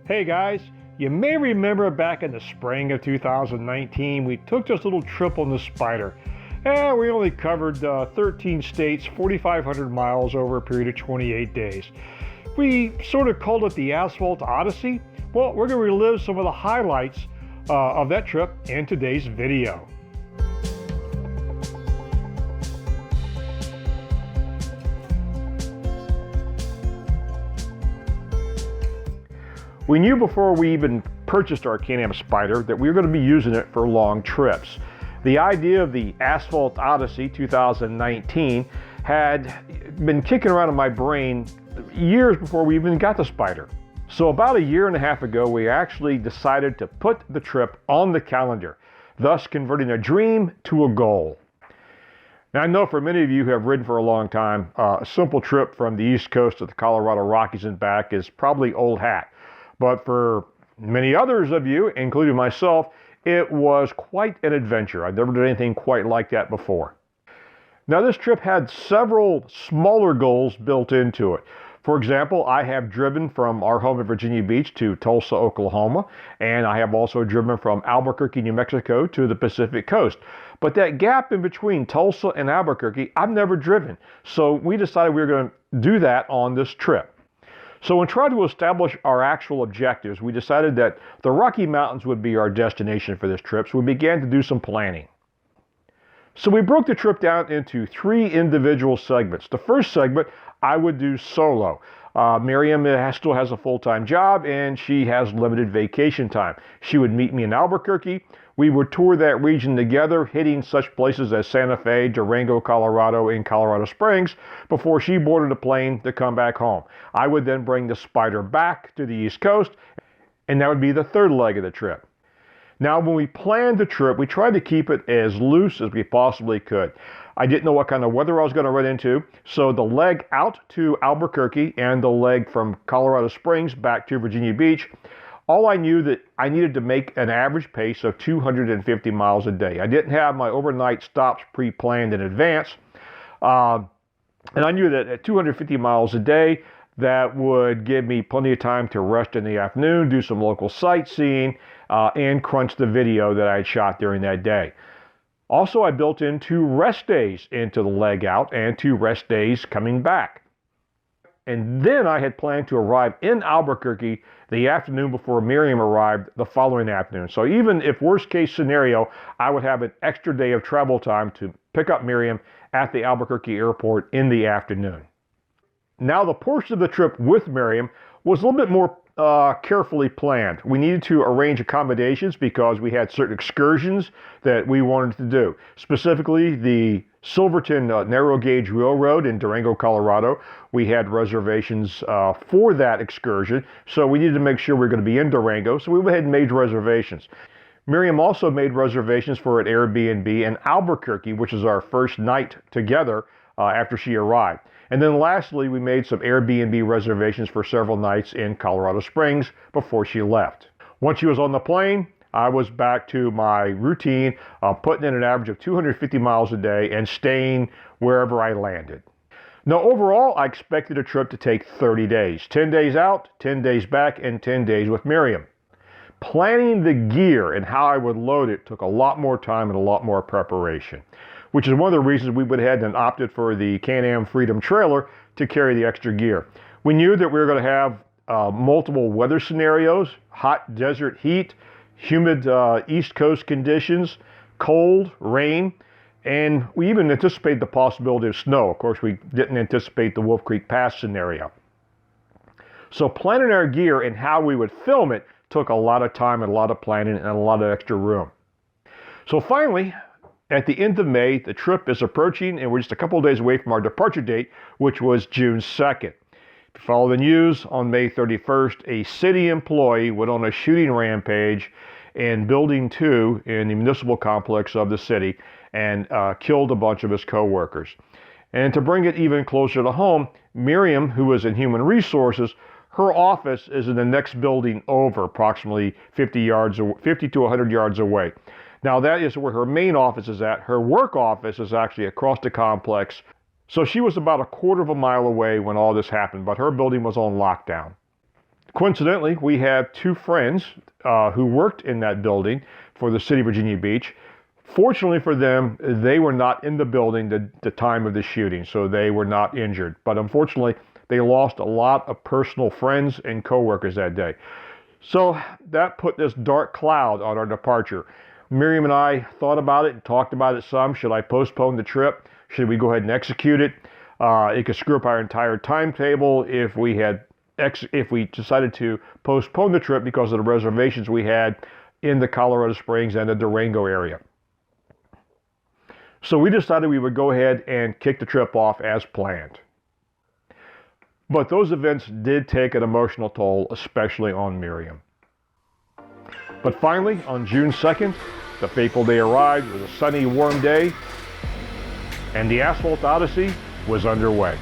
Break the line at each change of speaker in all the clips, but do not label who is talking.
Hey guys, you may remember back in the spring of 2019 we took this little trip on the Spyder. We only covered 13 states, 4,500 miles over a period of 28 days. We sort of called it the Asphalt Odyssey. Well, we're going to relive some of the highlights of that trip in today's video. We knew before we even purchased our Am Spyder that we were going to be using it for long trips. The idea of the Asphalt Odyssey 2019 had been kicking around in my brain years before we even got the Spyder. So about a year and a half ago, we actually decided to put the trip on the calendar, thus converting a dream to a goal. Now, I know for many of you who have ridden for a long time, a simple trip from the East Coast to the Colorado Rockies and back is probably old hat. But for many others of you, including myself, it was quite an adventure. I've never done anything quite like that before. Now, this trip had several smaller goals built into it. For example, I have driven from our home in Virginia Beach to Tulsa, Oklahoma, and I have also driven from Albuquerque, New Mexico to the Pacific Coast. But that gap in between Tulsa and Albuquerque, I've never driven. So we decided we were going to do that on this trip. So in trying to establish our actual objectives, we decided that the Rocky Mountains would be our destination for this trip, so we began to do some planning. So we broke the trip down into 3 individual segments. The first segment, I would do solo. Miriam still has a full-time job and she has limited vacation time. She would meet me in Albuquerque. We would tour that region together, hitting such places as Santa Fe, Durango, Colorado, and Colorado Springs before she boarded a plane to come back home. I would then bring the Spyder back to the East Coast, and that would be the third leg of the trip. Now, when we planned the trip, we tried to keep it as loose as we possibly could. I didn't know what kind of weather I was going to run into, so the leg out to Albuquerque and the leg from Colorado Springs back to Virginia Beach, all I knew that I needed to make an average pace of 250 miles a day. I didn't have my overnight stops pre-planned in advance, and I knew that at 250 miles a day, that would give me plenty of time to rest in the afternoon, do some local sightseeing, and crunch the video that I had shot during that day. Also, I built in 2 rest days into the leg out and 2 rest days coming back. And then I had planned to arrive in Albuquerque the afternoon before Miriam arrived the following afternoon. So even if worst case scenario, I would have an extra day of travel time to pick up Miriam at the Albuquerque airport in the afternoon. Now, the portion of the trip with Miriam was a little bit more carefully planned. We needed to arrange accommodations because we had certain excursions that we wanted to do. Specifically, the Silverton Narrow Gauge Railroad in Durango, Colorado. We had reservations for that excursion, so we needed to make sure we were going to be in Durango, so we went ahead and made reservations. Miriam also made reservations for an Airbnb in Albuquerque, which is our first night together after she arrived. And then lastly, we made some Airbnb reservations for several nights in Colorado Springs before she left. Once she was on the plane, I was back to my routine of putting in an average of 250 miles a day and staying wherever I landed. Now, overall, I expected a trip to take 30 days. 10 days out, 10 days back, and 10 days with Miriam. Planning the gear and how I would load it took a lot more time and a lot more preparation, which is one of the reasons we went ahead and opted for the Can-Am Freedom trailer to carry the extra gear. We knew that we were going to have multiple weather scenarios: hot desert heat, humid East Coast conditions, cold, rain, and we even anticipated the possibility of snow. Of course, we didn't anticipate the Wolf Creek Pass scenario. So planning our gear and how we would film it took a lot of time and a lot of planning and a lot of extra room. So finally, at the end of May, the trip is approaching and we're just a couple of days away from our departure date, which was June 2nd. To follow the news, on May 31st, a city employee went on a shooting rampage in Building 2 in the municipal complex of the city and killed a bunch of his co-workers. And to bring it even closer to home, Miriam, who was in Human Resources, her office is in the next building over, approximately 50 to 100 yards away. Now, that is where her main office is at. Her work office is actually across the complex. So she was about a quarter of a mile away when all this happened, but her building was on lockdown. Coincidentally, we have two friends who worked in that building for the city of Virginia Beach. Fortunately for them, they were not in the building the time of the shooting, so they were not injured. But unfortunately, they lost a lot of personal friends and coworkers that day. So that put this dark cloud on our departure. Miriam and I thought about it and talked about it some. Should I postpone the trip? Should we go ahead and execute it? It could screw up our entire timetable if we decided to postpone the trip because of the reservations we had in the Colorado Springs and the Durango area. So we decided we would go ahead and kick the trip off as planned. But those events did take an emotional toll, especially on Miriam. But finally, on June 2nd, the fateful day arrived. It was a sunny, warm day, and the Asphalt Odyssey was underway.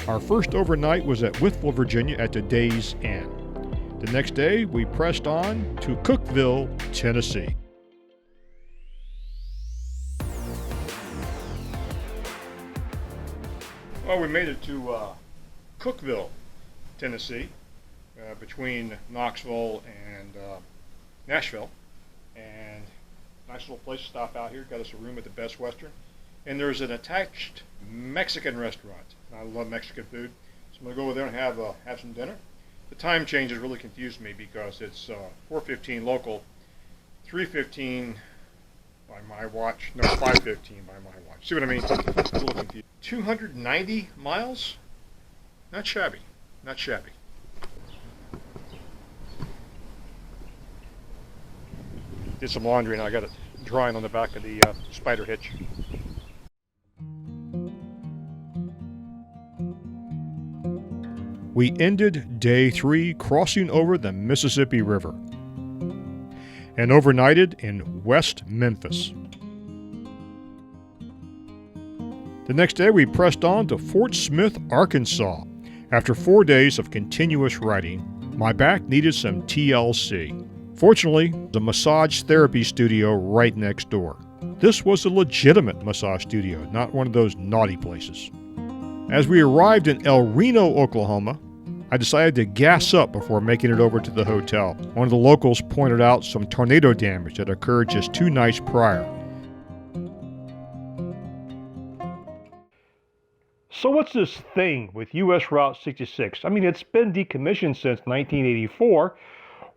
Our first overnight was at Wytheville, Virginia at the day's end. The next day, we pressed on to Cookeville, Tennessee. Well, we made it to Cookeville, Tennessee, between Knoxville and Nashville. And nice little place to stop out here. Got us a room at the Best Western. And there's an attached Mexican restaurant. I love Mexican food, so I'm going to go over there and have some dinner. The time changes really confused me because it's 4:15 local, 3:15 by my watch, no, 5:15 by my watch. See what I mean? It's a little confused. 290 miles? Not shabby, not shabby. Did some laundry and I got it drying on the back of the Spyder hitch. We ended day 3 crossing over the Mississippi River and overnighted in West Memphis. The next day we pressed on to Fort Smith, Arkansas. After 4 days of continuous riding, my back needed some TLC. Fortunately, the massage therapy studio right next door. This was a legitimate massage studio, not one of those naughty places. As we arrived in El Reno, Oklahoma, I decided to gas up before making it over to the hotel. One of the locals pointed out some tornado damage that occurred just 2 nights prior. So what's this thing with US Route 66? I mean, it's been decommissioned since 1984.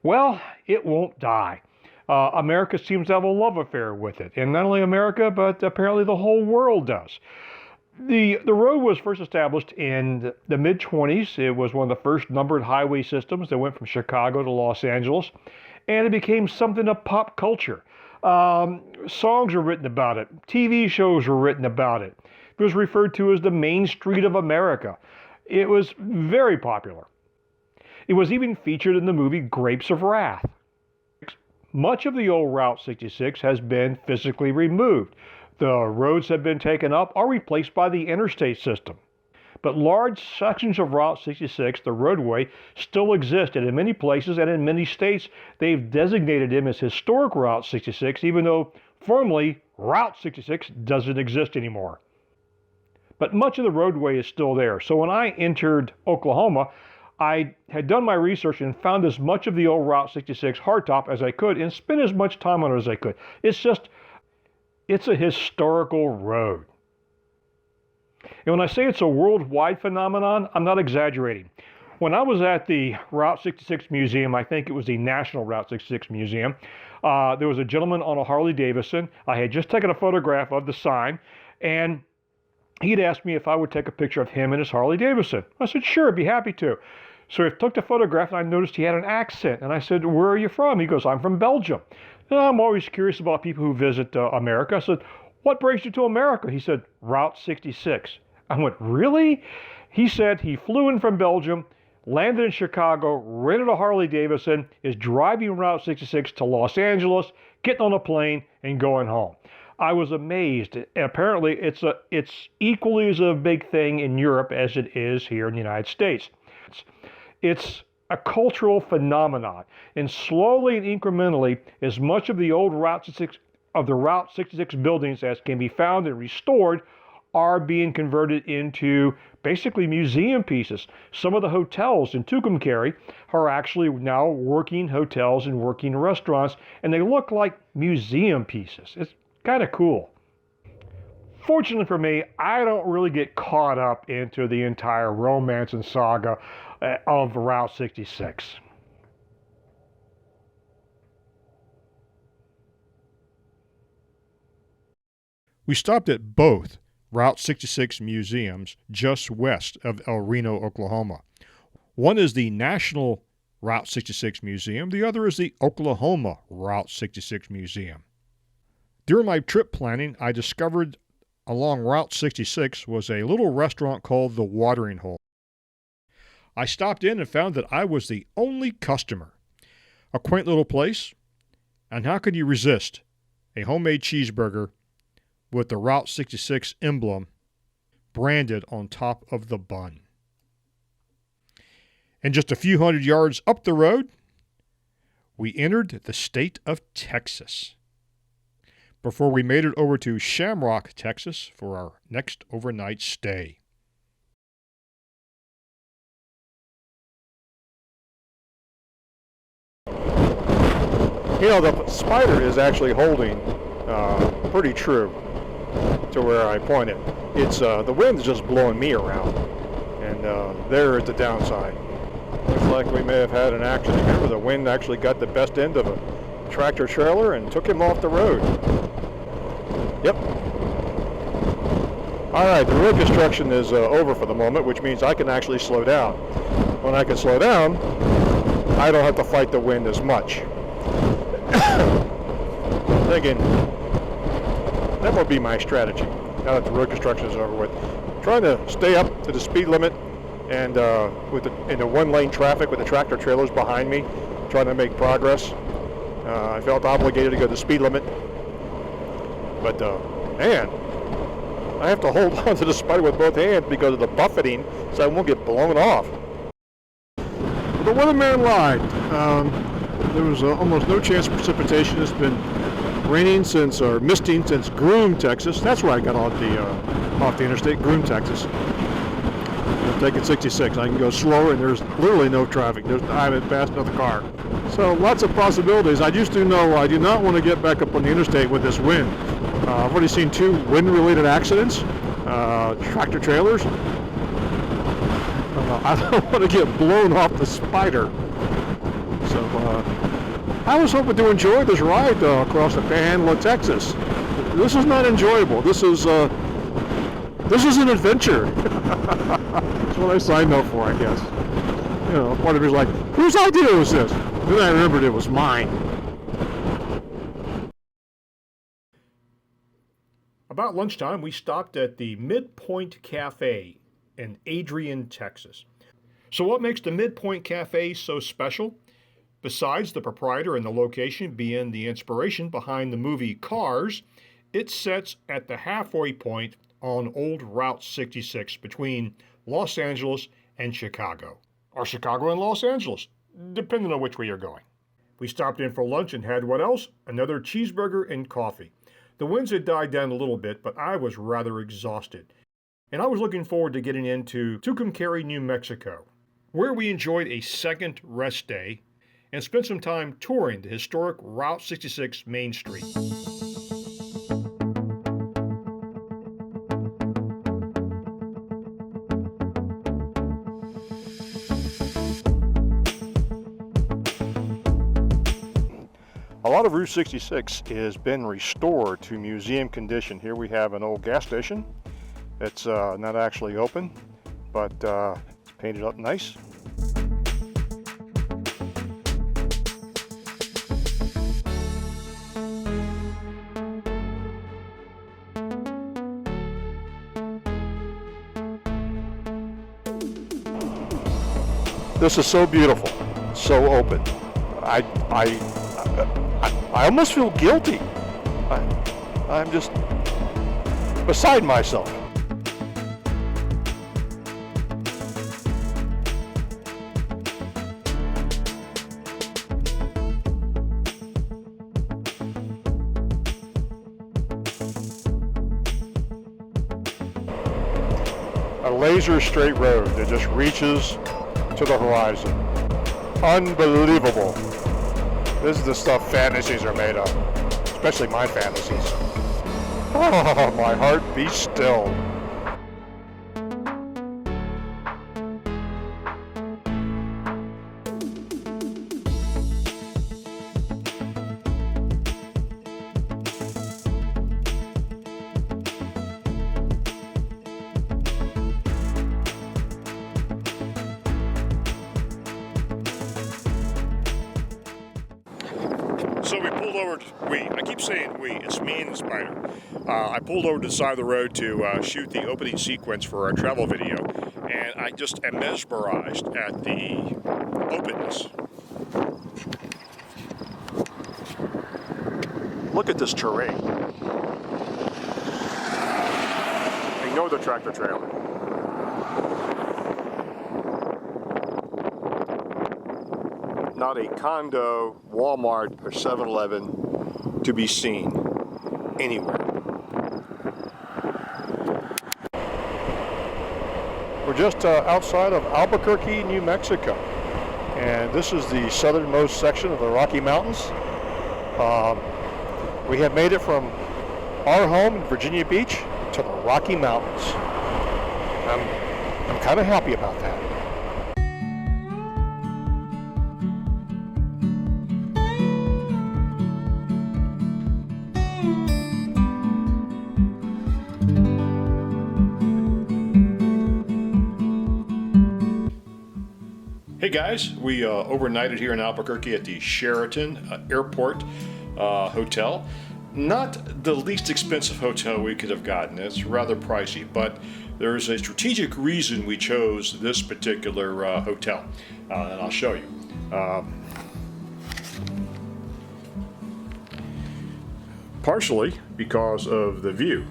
Well, it won't die. America seems to have a love affair with it. And not only America, but apparently the whole world does. The road was first established in the mid-20s. It was one of the first numbered highway systems that went from Chicago to Los Angeles, and it became something of pop culture. Songs were written about it. TV shows were written about it. It was referred to as the Main Street of America. It was very popular. It was even featured in the movie Grapes of Wrath. Much of the old Route 66 has been physically removed. The roads have been taken up or replaced by the interstate system. But large sections of Route 66, the roadway, still exist, and in many places and in many states, they've designated him as Historic Route 66, even though formally Route 66 doesn't exist anymore. But much of the roadway is still there. So when I entered Oklahoma, I had done my research and found as much of the old Route 66 hardtop as I could and spent as much time on it as I could. It's a historical road. And when I say it's a worldwide phenomenon, I'm not exaggerating. When I was at the Route 66 Museum, I think it was the National Route 66 Museum, there was a gentleman on a Harley Davidson. I had just taken a photograph of the sign, and he'd asked me if I would take a picture of him and his Harley Davidson. I said, sure, I'd be happy to. So I took the photograph, and I noticed he had an accent. And I said, where are you from? He goes, I'm from Belgium. And I'm always curious about people who visit America. I said, what brings you to America? He said, Route 66. I went, really? He said he flew in from Belgium, landed in Chicago, rented a Harley Davidson, is driving Route 66 to Los Angeles, getting on a plane, and going home. I was amazed. Apparently, it's equally as a big thing in Europe as it is here in the United States. It's a cultural phenomenon, and slowly and incrementally, as much of the old Route 66 of the Route 66 buildings as can be found and restored are being converted into basically museum pieces. Some of the hotels in Tucumcari are actually now working hotels and working restaurants, and they look like museum pieces. It's kind of cool. Fortunately for me, I don't really get caught up into the entire romance and saga of Route 66.
We stopped at both Route 66 museums just west of El Reno, Oklahoma. One is the National Route 66 Museum, the other is the Oklahoma Route 66 Museum. During my trip planning, I discovered along Route 66 was a little restaurant called The Watering Hole. I stopped in and found that I was the only customer. A quaint little place, and how could you resist a homemade cheeseburger with the Route 66 emblem branded on top of the bun? And just a few hundred yards up the road, we entered the state of Texas before we made it over to Shamrock, Texas for our next overnight stay.
You know, the Spyder is actually holding pretty true to where I pointed. It's the wind's just blowing me around, and there is the downside. Looks like we may have had an accident here where the wind actually got the best end of a tractor trailer and took him off the road. Yep. Alright, the road construction is over for the moment, which means I can actually slow down. When I can slow down, I don't have to fight the wind as much. Thinking that would be my strategy now that the road construction is over with. Trying to stay up to the speed limit and in the one-lane traffic with the tractor trailers behind me, trying to make progress. I felt obligated to go the speed limit. But, man, I have to hold on to the Spyder with both hands because of the buffeting so I won't get blown off. The weatherman lied. There was almost no chance of precipitation. It's been raining or misting since Groom, Texas. That's where I got off the interstate, Groom, Texas. I'm taking 66. I can go slower, and there's literally no traffic. I haven't passed another car. So lots of possibilities. I used to know I do not want to get back up on the interstate with this wind. I've already seen 2 wind-related accidents, tractor trailers. I don't want to get blown off the Spyder. So I was hoping to enjoy this ride across the Panhandle of Texas. This is not enjoyable. This is an adventure. That's what I signed up for, I guess. You know, part of me was like, whose idea was this? Then I remembered it was mine.
About lunchtime, we stopped at the Midpoint Cafe in Adrian, Texas. So what makes the Midpoint Cafe so special? Besides the proprietor and the location being the inspiration behind the movie Cars, it sits at the halfway point on Old Route 66 between Los Angeles and Chicago. Or Chicago and Los Angeles, depending on which way you're going. We stopped in for lunch and had what else? Another cheeseburger and coffee. The winds had died down a little bit, but I was rather exhausted. And I was looking forward to getting into Tucumcari, New Mexico, where we enjoyed a second rest day and spent some time touring the historic Route 66 Main Street.
A lot of Route 66 has been restored to museum condition. Here we have an old gas station. It's not actually open, but it's painted up nice. This is so beautiful, so open. I almost feel guilty. I'm just beside myself.
a laser straight road that just reaches to the horizon. Unbelievable. This is the stuff fantasies are made of, especially my fantasies. Oh, my heart be still.
So we pulled over, I keep saying we, it's me and the Spyder. I pulled over to the side of the road to shoot the opening sequence for our travel video, and I just am mesmerized at the openness. Look at this terrain. Ignore the tractor trailer. Not a condo, Walmart, or 7-Eleven to be seen anywhere.
We're just outside of Albuquerque, New Mexico. And this is the southernmost section of the Rocky Mountains. We have made it from our home in Virginia Beach to the Rocky Mountains. I'm kind of happy about that.
Hey guys, we overnighted here in Albuquerque at the Sheraton Airport Hotel. Not the least expensive hotel we could have gotten. It's rather pricey, but there's a strategic reason we chose this particular hotel, and I'll show you. Partially because of the view.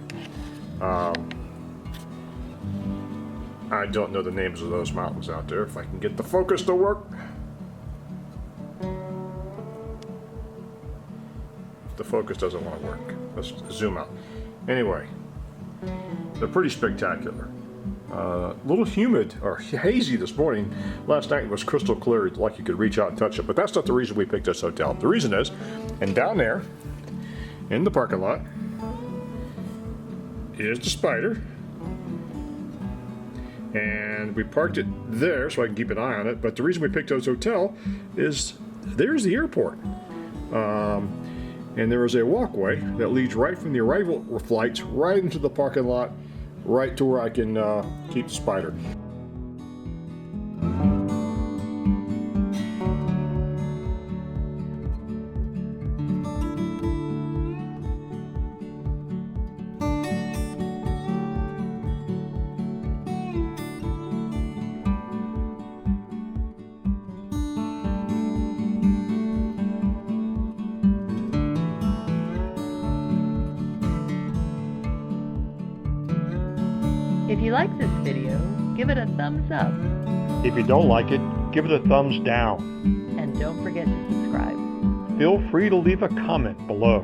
I don't know the names of those mountains out there. If I can get the focus to work. The focus doesn't want to work. Let's zoom out. Anyway, they're pretty spectacular. A little humid or hazy this morning. Last night it was crystal clear, like you could reach out and touch it. But that's not the reason we picked this hotel. The reason is, and down there in the parking lot is the Spyder. And we parked it there so I can keep an eye on it. But the reason we picked this hotel is there's the airport. And there is a walkway that leads right from the arrival flights right into the parking lot, right to where I can keep the Spyder.
If you like this video, give it a thumbs up.
If you don't like it, give it a thumbs down.
And don't forget to subscribe.
Feel free to leave a comment below.